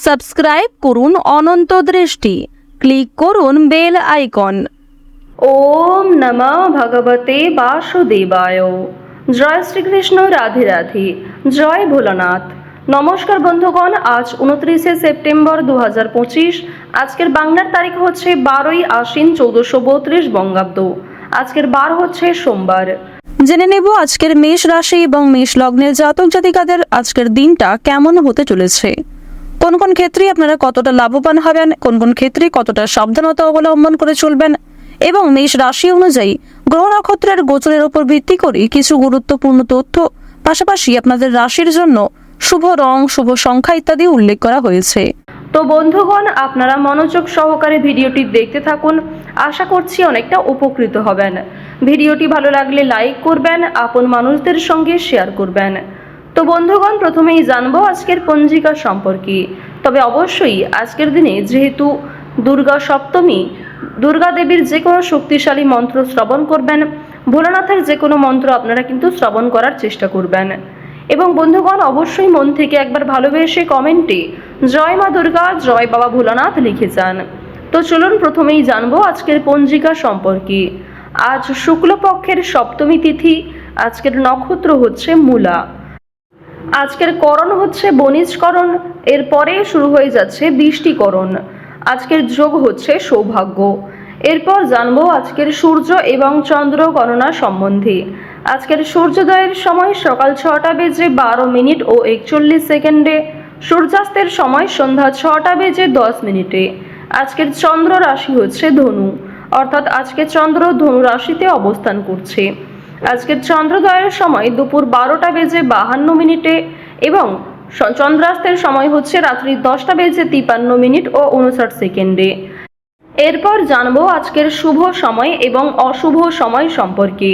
Subscribe করুন অনন্ত দৃষ্টি, click করুন বেল আইকন। ওম নমঃ ভগবতে বাসুদেবায়। জয় শ্রীকৃষ্ণ, রাধে রাধে, জয় ভোলানাথ। নমস্কার বন্ধুগণ, আজ 29শে সেপ্টেম্বর 2025। আজকের বাংলার তারিখ হচ্ছে 12ই আশ্বিন 1432 বঙ্গাব্দ। আজকের বার হচ্ছে সোমবার। জেনে নেব আজকের মেষ রাশি এবং মেষ লগ্নের জাতক জাতিকাদের আজকের দিনটা কেমন হতে চলেছে। কোন কোন ক্ষেত্রে আপনারা কতটা লাভবান হবেন, কোন কোন ক্ষেত্রে কতটা সাবধানতা অবলম্বন করে চলবেন, এবং মেষ রাশি অনুযায়ী গ্রহ নক্ষত্রের গোচরের উপর ভিত্তি করে কিছু গুরুত্বপূর্ণ তথ্য, পাশাপাশি আপনাদের রাশির জন্য শুভ রং, শুভ সংখ্যা ইত্যাদি উল্লেখ করা হয়েছে। তো বন্ধুগণ, আপনারা মনোযোগ সহকারে ভিডিওটি দেখতে থাকুন। আশা করছি অনেকটা উপকৃত হবেন। ভিডিওটি ভালো লাগলে লাইক করবেন, আপন মানুষদের সঙ্গে শেয়ার করবেন। তো বন্ধুগণ, প্রথমেই জানবো আজকের পঞ্জিকা সম্পর্কে। তবে অবশ্যই আজকের দিনে যেহেতু দুর্গা সপ্তমী, দুর্গা দেবীর যে কোনো শক্তিশালী মন্ত্র শ্রবণ করবেন, ভোলানাথের যে কোনো মন্ত্র আপনারা কিন্তু শ্রবণ করার চেষ্টা করবেন। এবং বন্ধুগণ, অবশ্যই মন থেকে একবার ভালোবেসে কমেন্টে জয় মা দুর্গা, জয় বাবা ভোলানাথ লিখে যান। তো চলুন প্রথমেই জানবো আজকের পঞ্জিকা সম্পর্কে। আজ শুক্লপক্ষের সপ্তমী তিথি। আজকের নক্ষত্র হচ্ছে মূলা। আজকের করণ হচ্ছে বণিজকরণ। এরপরে শুরু হয়ে যাচ্ছে বৃষ্টিকরণ। আজকের যোগ হচ্ছে সৌভাগ্য। এরপর জানবো আজকের সূর্য এবং চন্দ্র গণনা সম্বন্ধে। আজকের সূর্যোদয়ের সময় সকাল 6টা বেজে 12 মিনিট ও 41 সেকেন্ডে, সূর্যাস্তের সময় সন্ধ্যা 6টা বেজে 10 মিনিটে। আজকের চন্দ্র রাশি হচ্ছে ধনু, অর্থাৎ আজকে চন্দ্র ধনু রাশিতে অবস্থান করছে। আজকের চন্দ্রোদয়ের সময় দুপুর 12টা বেজে 52 মিনিটে এবং চন্দ্রাস্তের সময় হচ্ছে রাত্রি 10টা বেজে 53 মিনিট ও 59 সেকেন্ডে। এরপর জানবো আজকের শুভ সময় এবং অশুভ সময় সম্পর্কে।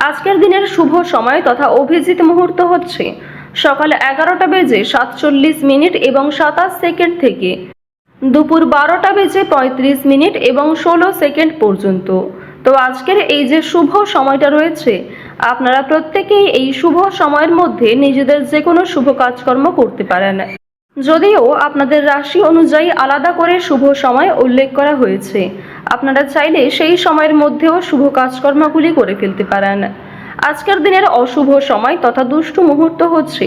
আজকের দিনের শুভ সময় তথা অভিজিৎ মুহূর্ত হচ্ছে সকাল 11টা বেজে 47 মিনিট এবং 27 সেকেন্ড থেকে দুপুর 12টা বেজে 35 মিনিট এবং 16 সেকেন্ড পর্যন্ত। তো আজকের এই যে শুভ সময়টা রয়েছে, আপনারা প্রত্যেকেই এই শুভ সময়ের মধ্যে নিজেদের যে কোনো শুভ কাজকর্ম করতে পারেন। যদিও আপনাদের রাশি অনুযায়ী আলাদা করে শুভ সময় উল্লেখ করা হয়েছে, আপনারা চাইলে সেই সময়ের মধ্যেও শুভ কাজকর্মগুলি করে ফেলতে পারেন। আজকের দিনের অশুভ সময় তথা দুষ্টু মুহূর্ত হচ্ছে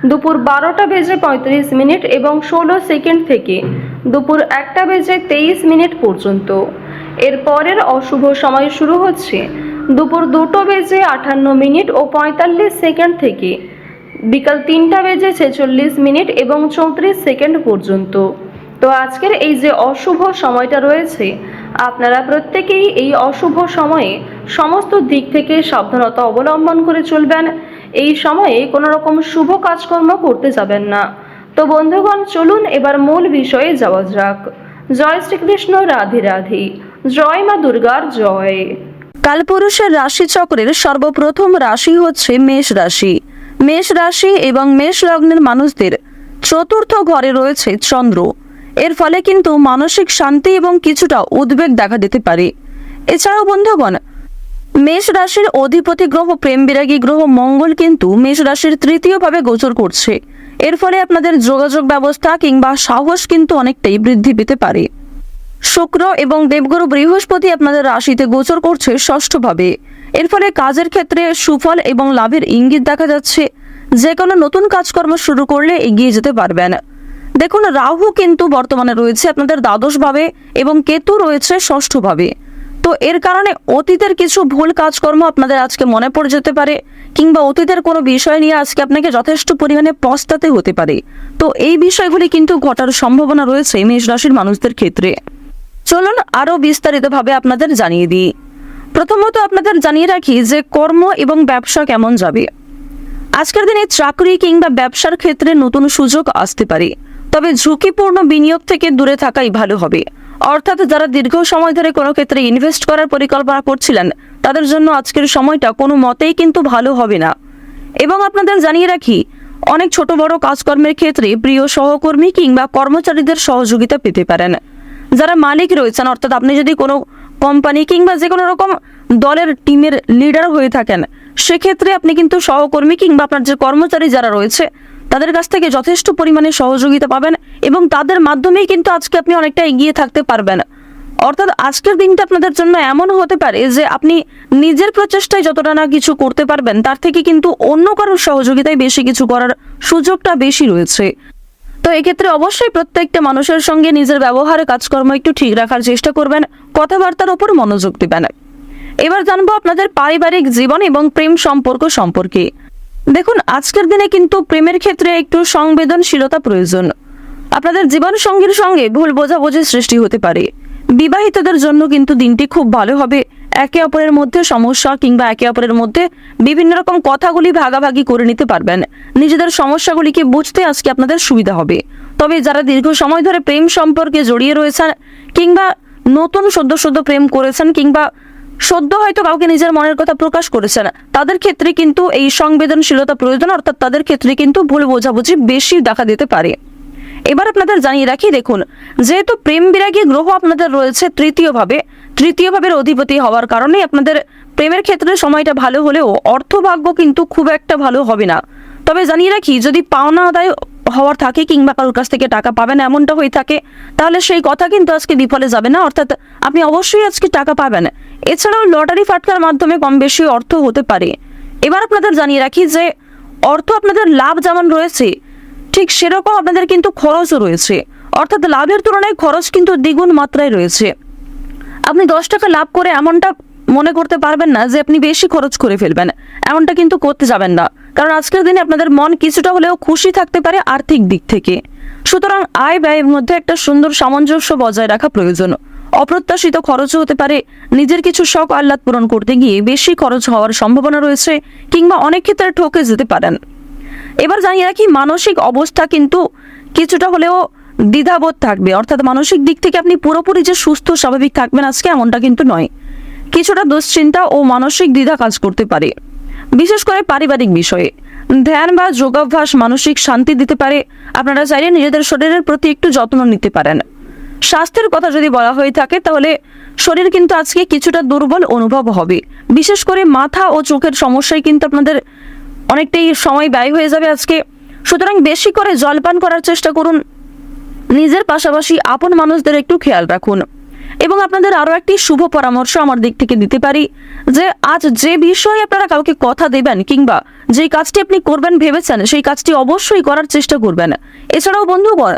দুপুর 12টা বেজে 35 মিনিট এবং 16 সেকেন্ড থেকে দুপুর 1টা বেজে 23 মিনিট পর্যন্ত। এর পরের অশুভ সময় শুরু হচ্ছে দুপুর 2টো বেজে 58 মিনিট ও 45 সেকেন্ড থেকে বিকাল 3টা বেজে 46 মিনিট এবং 34 সেকেন্ড পর্যন্ত। তো আজকের এই যে অশুভ সময়টা রয়েছে, আপনারা প্রত্যেকেই এই অশুভ সময়ে সমস্ত দিক থেকে সাবধানতা অবলম্বন করে চলবেন। এই সময়ে কোনো রকম শুভ কাজকর্ম করতে যাবেন না। তো বন্ধুগণ, চলুন এবার মূল বিষয়ে যাওয়া যাক। জয় শ্রীকৃষ্ণ, রাধে রাধে, জয় মা দুর্গার জয়। কালপুরুষের রাশিচক্রের সর্বপ্রথম রাশি হচ্ছে মেষ রাশি। মেষ রাশি এবং মেষ লগ্নের মানুষদের চতুর্থ ঘরে রয়েছে চন্দ্র। এর ফলে কিন্তু মানসিক শান্তি এবং কিছুটা উদ্বেগ দেখা দিতে পারে। এছাড়াও বন্ধুগণ, মেষ রাশির অধিপতি গ্রহ প্রেম বিরাগী গ্রহ মঙ্গল কিন্তু মেষ রাশির তৃতীয়ভাবে গোচর করছে। এর ফলে আপনাদের যোগাযোগ ব্যবস্থা কিংবা সাহস কিন্তু অনেকটাই বৃদ্ধি পেতে পারে। শুক্র এবং দেবগুরু বৃহস্পতি আপনাদের রাশিতে গোচর করছে ষষ্ঠভাবে। এর ফলে কাজের ক্ষেত্রে সুফল এবং লাভের ইঙ্গিত দেখা যাচ্ছে। যে কোনো নতুন কাজকর্ম শুরু করলে এগিয়ে যেতে পারবেন। দেখুন, রাহু কিন্তু বর্তমানে রয়েছে আপনাদের দ্বাদশভাবে এবং কেতু রয়েছে ষষ্ঠভাবে। তো এর কারণে অতীতের কিছু ভুল কাজকর্ম আপনাদের আজকে মনে পড়ে যেতে পারে, কিংবা অতীতের কোনো বিষয় নিয়ে আজকে আপনাকে যথেষ্ট পরিমাণে পস্তাতে হতে পারে। তো এই বিষয়গুলি কিন্তু ঘটার সম্ভাবনা রয়েছে মেষ রাশির মানুষদের ক্ষেত্রে। চলুন আরো বিস্তারিতভাবে আপনাদের জানিয়ে দিই। প্রথমত আপনাদের জানিয়ে রাখি যে কর্ম এবং ব্যবসা কেমন যাবে। আজকের দিনে চাকরি কিংবা ব্যবসার ক্ষেত্রে নতুন সুযোগ আসতে পারে, তবে ঝুঁকিপূর্ণ বিনিয়োগ থেকে দূরে থাকাই ভালো হবে। অর্থাৎ যারা দীর্ঘ সময় ধরে কোনো ক্ষেত্রে ইনভেস্ট করার পরিকল্পনা করছিলেন, তাদের জন্য আজকের সময়টা কোনো মতেই কিন্তু ভালো হবে না। এবং আপনাদের জানিয়ে রাখি, অনেক ছোট বড় কাজকর্মের ক্ষেত্রে প্রিয় সহকর্মী কিংবা কর্মচারীদের সহযোগিতা পেতে পারেন। যারা মালিক রয়েছেন, অর্থাৎ আপনি যদি কোনো কোম্পানি কিংবা যে কোনো রকম দলের টিমের লিডার হয়ে থাকেন, সেক্ষেত্রে আপনি কিন্তু সহকর্মী কিংবা আপনার যে কর্মচারী যারা রয়েছে তাদের কাছ থেকে যথেষ্ট পরিমাণে সহযোগিতা পাবেন এবং তাদের মাধ্যমেই কিন্তু আজকে আপনি অনেকটা এগিয়ে থাকতে পারবেন। অর্থাৎ আজকের দিনটা আপনাদের জন্য এমন হতে পারে যে আপনি নিজের প্রচেষ্টায় যতটা না কিছু করতে পারবেন তার থেকে কিন্তু অন্য কারোর সহযোগিতায় বেশি কিছু করার সুযোগটা বেশি রয়েছে। তো এক্ষেত্রে অবশ্যই প্রত্যেকটা মানুষের সঙ্গে নিজের ব্যবহার কাজকর্ম একটু ঠিক রাখার চেষ্টা করবেন, কথাবার্তার উপর মনোযোগ দিবেন। এবার জানবো আপনাদের পারিবারিক জীবন এবং প্রেম সম্পর্ক সম্পর্কে। দেখুন, আজকের দিনে কিন্তু প্রেমের ক্ষেত্রে একটু সংবেদনশীলতা প্রয়োজন। আপনাদের জীবন সঙ্গীর সঙ্গে ভুল বোঝাবুঝির সৃষ্টি হতে পারে। বিবাহিতদের জন্য কিন্তু দিনটি খুব ভালো হবে। একে অপরের মধ্যে সমস্যা কিংবা একে অপরের মধ্যে বিভিন্ন রকম কথাগুলি ভাগাভাগি করে নিতে পারবেন। নিজেদের সমস্যাগুলিকে বুঝতে আজকে আপনাদের সুবিধা হবে। তবে যারা দীর্ঘ সময় ধরে প্রেম সম্পর্কে জড়িয়ে রয়েছেন কিংবা নতুন সদ্য প্রেম করেছেন কিংবা সদ্য হয়তো কাউকে নিজের মনের কথা প্রকাশ করেছেন, তাদের ক্ষেত্রে কিন্তু এই সংবেদনশীলতা প্রয়োজন। অর্থাৎ তাদের ক্ষেত্রে কিন্তু ভুল বোঝাবুঝি বেশি দেখা দিতে পারে। এবার আপনাদের জানিয়ে রাখি, দেখুন, যেহেতু প্রেম বিরাগী গ্রহ আপনাদের রয়েছে তৃতীয় ভাবের অধিপতি হওয়ার কারণে আপনাদের প্রেমের ক্ষেত্রে সময়টা ভালো হলেও অর্থভাগ্য কিন্তু খুব একটা ভালো হবে না। তবে জানিয়ে রাখি, যদি পাওনা আদায় হওয়ার থাকে কিংবা কারোর কাছ থেকে টাকা পাবেন এমনটা হয়ে থাকে, তাহলে সেই কথা কিন্তু আজকে বিফলে যাবে না। অর্থাৎ আপনি অবশ্যই আজকে টাকা পাবেন। এছাড়াও লটারি ফাটকার মাধ্যমে কম বেশি অর্থ হতে পারে। এবার আপনাদের জানিয়ে রাখি যে অর্থ আপনাদের লাভ যেমন রয়েছে ঠিক সেরকম আপনাদের কিন্তু খরচও রয়েছে। অর্থাৎ লাভের তুলনায় খরচ কিন্তু দ্বিগুণ মাত্রায় রয়েছে। আপনি 10 টাকা লাভ করে এমনটা মনে করতে পারবেন না যে আপনি বেশি খরচ করে ফেলবেন, এমনটা কিন্তু করতে যাবেন না। কারণ আজকের দিনে আপনাদের মন কিছুটা হলেও খুশি থাকতে পারে আর্থিক দিক থেকে। সুতরাং আয় ব্যয়ের মধ্যে একটা সুন্দর সামঞ্জস্য বজায় রাখা প্রয়োজন। অপ্রত্যাশিত খরচও হতে পারে। নিজের কিছু শখ আহ্লাদ পূরণ করতে গিয়ে বেশি খরচ হওয়ার সম্ভাবনা রয়েছে কিংবা অনেক ক্ষেত্রে ঠকে যেতে পারেন। এবার জানিয়ে রাখি, মানসিক অবস্থা কিন্তু কিছুটা হলেও দ্বিধাবোধ থাকবে। অর্থাৎ মানসিক দিক থেকে আপনি পুরোপুরি যে সুস্থ স্বাভাবিক থাকবেন আজকে এমনটা কিন্তু নয়। কিছুটা দুশ্চিন্তা ও মানসিক দ্বিধা কাজ করতে পারে। বিশেষ করে পারিবারিক বিষয়ে ধ্যান বা যোগাভ্যাস মানসিক শান্তি দিতে পারে। আপনারা চাইলে নিজেদের শরীরের প্রতি একটু যত্ন নিতে পারেন। স্বাস্থ্যের কথা যদি বলা হয়ে থাকে তাহলে শরীর কিন্তু আজকে কিছুটা দুর্বল অনুভব হবে। বিশেষ করে মাথা ও চোখের সমস্যায় কিন্তু আপনাদের অনেকটাই সময় ব্যয় হয়ে যাবে আজকে। সুতরাং বেশি করে জলপান করার চেষ্টা করুন। নিজের পাশাপাশি আপন মানুষদের একটু খেয়াল রাখুন। এবং আপনাদের আরও একটি শুভ পরামর্শ আমার দিক থেকে দিতে পারি যে আজ যে বিষয়ে আপনারা কাউকে কথা দেবেন কিংবা যে কাজটি আপনি করবেন ভেবেছেন সেই কাজটি অবশ্যই করার চেষ্টা করবেন। এছাড়াও বন্ধুগণ,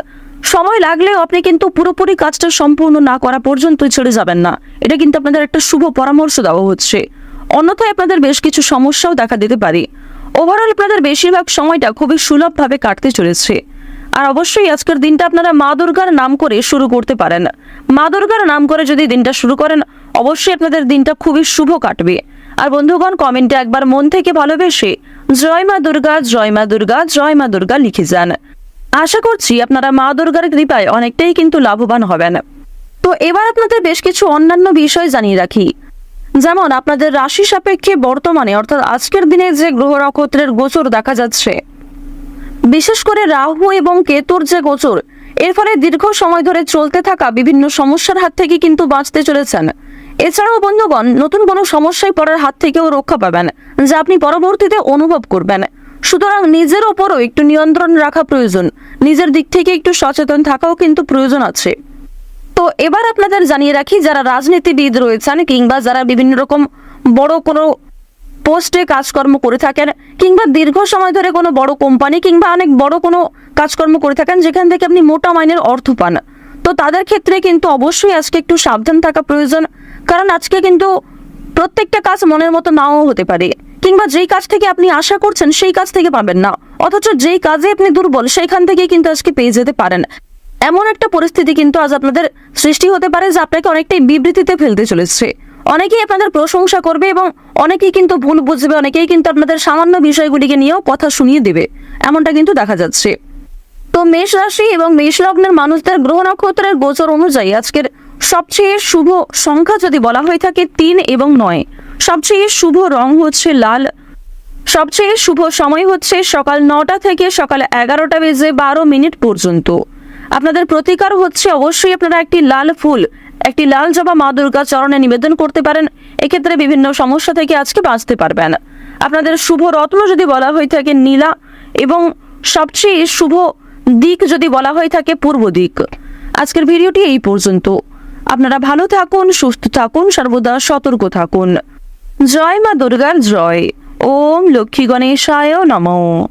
সময় লাগলেও আপনি কিন্তু পুরোপুরি কাজটা সম্পূর্ণ না করা পর্যন্ত ছেড়ে যাবেন না। এটা কিন্তু আপনাদের একটা শুভ পরামর্শ দেওয়া হচ্ছে। অন্যথায় আপনাদের বেশ কিছু সমস্যাও দেখা দিতে পারে। ওভারঅল আপনাদের বেশিরভাগ সময়টা খুবই সুলভভাবে কাটতে চলেছে। আর অবশ্যই আজকের দিনটা আপনারা মা দুর্গার নাম করে শুরু করতে পারেন। মা দুর্গার নাম করে যদি দিনটা শুরু করেন অবশ্যই আপনাদের দিনটা খুবই শুভ কাটবে। আর বন্ধুগণ, কমেন্টে একবার মন থেকে ভালোবেসে জয় মা দুর্গা, জয় মা দুর্গা, জয় মা দুর্গা লিখে যান। আশা করছি আপনারা মা দুর্গার কৃপায় অনেকটাই কিন্তু লাভবান হবেন। তো এবার আপনাদের বেশ কিছু অন্যান্য বিষয় জানিয়ে রাখি। যেমন আপনাদের রাশি সাপেক্ষে বর্তমানে অর্থাৎ আজকের দিনে যে গ্রহ নক্ষত্রের গোচর দেখা যাচ্ছে, বিশেষ করে রাহু এবং কেতুর যে গোচর, এর ফলে দীর্ঘ সময় ধরে চলতে থাকা বিভিন্ন সমস্যার হাত থেকে কিন্তু বাঁচতে চলেছেন। এছাড়াও বন্ধুগণ, নতুন কোনো সমস্যায় পড়ার হাত থেকেও রক্ষা পাবেন যা আপনি পরবর্তীতে অনুভব করবেন। সুতরাং নিজের ওপরও একটু নিয়ন্ত্রণ রাখা প্রয়োজন। নিজের দিক থেকে একটু সচেতন থাকাও কিন্তু প্রয়োজন আছে। তো এবার আপনাদের জানিয়ে রাখি, যারা রাজনীতিবিদ রয়েছেন কিংবা যারা বিভিন্ন রকম বড় কোনো পোস্টে কাজকর্ম করে থাকেন কিংবা দীর্ঘ সময় ধরে কোনো বড় কোম্পানি কিংবা অনেক বড় কোনো কাজকর্ম করে থাকেন যেখান থেকে আপনি মোটা মাইনের অর্থ পান, তো তাদের ক্ষেত্রে কিন্তু অবশ্যই আজকে একটু সাবধান থাকা প্রয়োজন। কারণ আজকে কিন্তু প্রত্যেকটা কাজ মনের মতো নাও হতে পারে কিংবা যেই কাজ থেকে আপনি আশা করছেন সেই কাজ থেকে পাবেন না, অথচ যেই কাজে আপনি দুর্বল সেইখান থেকে কিন্তু আজকে পেয়ে যেতে পারেন। এমন একটা পরিস্থিতি কিন্তু আজ আপনাদের সৃষ্টি হতে পারে যা আপনাকে অনেকটাই বিবৃতিতে ফেলতে চলেছে। অনেকেই আপনাদের প্রশংসা করবে এবং অনেকেই কিন্তু ভুল বুঝবে, অনেকেই কিন্তু আপনাদের সামান্য বিষয়গুলিকে নিয়েও কথা শুনিয়ে দেবে, এমনটা কিন্তু দেখা যাচ্ছে। তো মেষ রাশি এবং মেষ লগ্নের মানুষদের গ্রহ নক্ষত্রের গোচর অনুযায়ী আজকের সবচেয়ে শুভ সংখ্যা যদি বলা হয়ে থাকে 3 এবং 9। সবচেয়ে শুভ রং হচ্ছে লাল। সবচেয়ে শুভ সময় হচ্ছে সকাল 9টা থেকে সকাল 11টা বেজে 12 মিনিট পর্যন্ত। আপনাদের প্রতিকার হচ্ছে অবশ্যই আপনারা একটি লাল ফুল, একটি লাল জবা মা দুর্গা চরণে নিবেদন করতে পারেন। এক্ষেত্রে বিভিন্ন সমস্যা থেকে আজকে বাঁচতে পারবেন। আপনাদের শুভ রত্ন যদি বলা হয়ে থাকে নীলা এবং সবচেয়ে শুভ দিক যদি বলা হয়ে থাকে পূর্ব দিক। আজকের ভিডিওটি এই পর্যন্ত। আপনারা ভালো থাকুন, সুস্থ থাকুন, সর্বদা সতর্ক থাকুন। জয় মা দুর্গার জয়। ওম লক্ষ্মী গণেশায় নমঃ।